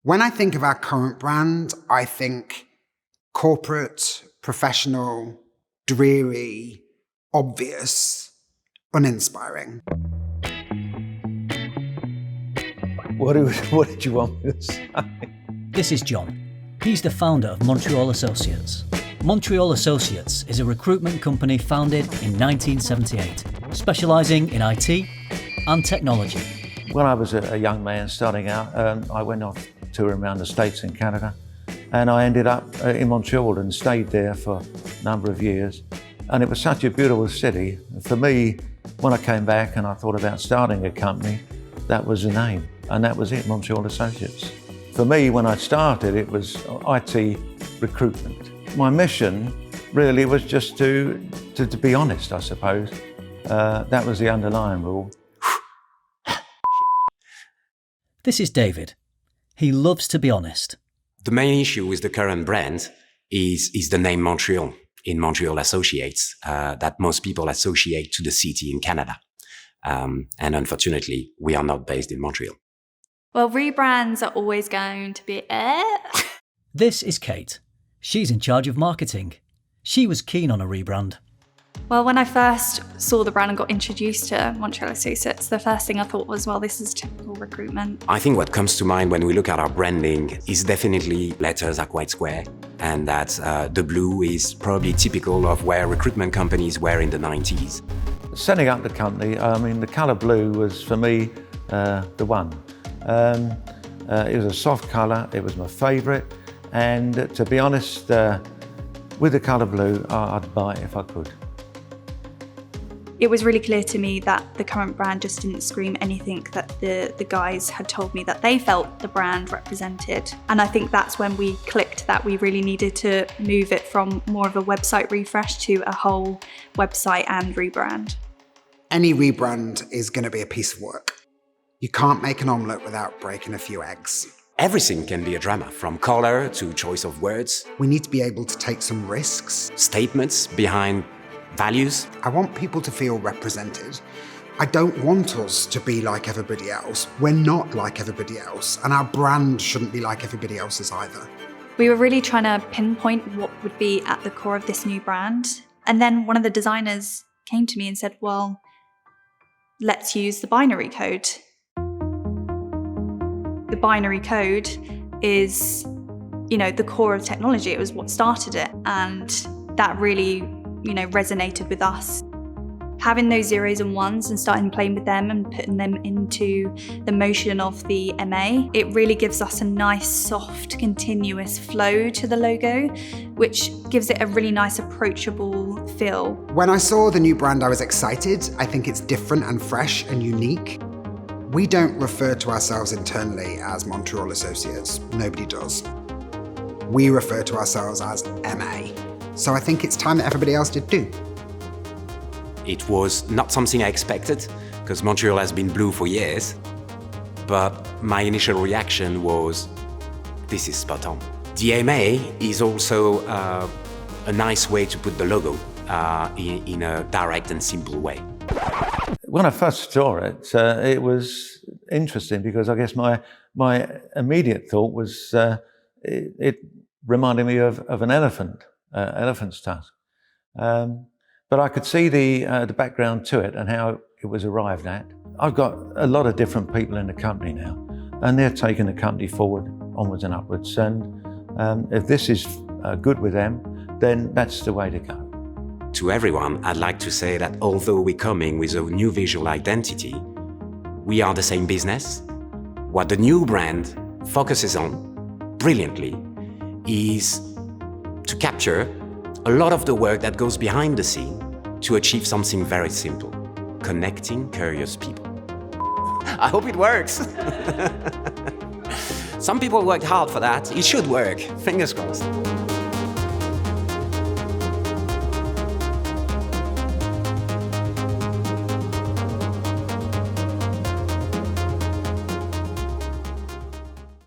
When I think of our current brand, I think corporate, professional, dreary, obvious, uninspiring. What did you want me to say? This is John. He's the founder of Montreal Associates. Montreal Associates is a recruitment company founded in 1978, specialising in IT and technology. When I was a young man starting out, I went off touring around the States and Canada, and I ended up in Montreal and stayed there for a number of years. And it was such a beautiful city. For me, when I came back and I thought about starting a company, that was the name, and that was it, Montreal Associates. For me, when I started, it was IT recruitment. My mission really was just to be honest, I suppose. That was the underlying rule. This is David. He loves to be honest. The main issue with the current brand is the name Montreal in Montreal Associates that most people associate to the city in Canada. And unfortunately, we are not based in Montreal. Well, rebrands are always going to be This is Kate. She's in charge of marketing. She was keen on a rebrand. Well, when I first saw the brand and got introduced to Montreal Associates, the first thing I thought was, well, this is typical recruitment. I think what comes to mind when we look at our branding is definitely letters are quite square, and that the blue is probably typical of where recruitment companies were in the 90s. Setting up the company, the colour blue was, for me, the one. It was a soft colour, it was my favourite, and to be honest, with the colour blue, I'd buy it if I could. It was really clear to me that the current brand just didn't scream anything that the guys had told me that they felt the brand represented. And I think that's when we clicked that we really needed to move it from more of a website refresh to a whole website and rebrand. Any rebrand is going to be a piece of work. You can't make an omelette without breaking a few eggs. Everything can be a drama, from color to choice of words, We need to be able to take some risks. statements behind values. I want people to feel represented. I don't want us to be like everybody else. We're not like everybody else, and our brand shouldn't be like everybody else's either. We were really trying to pinpoint what would be at the core of this new brand. And then one of the designers came to me and said, well, let's use the binary code. The binary code is, the core of technology. It was what started it. And that really, resonated with us. Having those zeros and ones and starting playing with them and putting them into the motion of the MA, it really gives us a nice, soft, continuous flow to the logo, which gives it a really nice, approachable feel. When I saw the new brand, I was excited. I think it's different and fresh and unique. We don't refer to ourselves internally as Montreal Associates. Nobody does. We refer to ourselves as MA. So I think it's time that everybody else did too. It was not something I expected, because Montreal has been blue for years. But my initial reaction was, this is spot on. The MA is also a nice way to put the logo in a direct and simple way. When I first saw it, it was interesting because I guess my immediate thought was it reminded me of an elephant's tusk. But I could see the background to it and how it was arrived at. I've got a lot of different people in the company now, and they're taking the company forward, onwards and upwards. And if this is good with them, then that's the way to go. To everyone, I'd like to say that although we're coming with a new visual identity, we are the same business. What the new brand focuses on brilliantly is to capture a lot of the work that goes behind the scene to achieve something very simple: connecting curious people. I hope it works. Some people worked hard for that. It should work. Fingers crossed.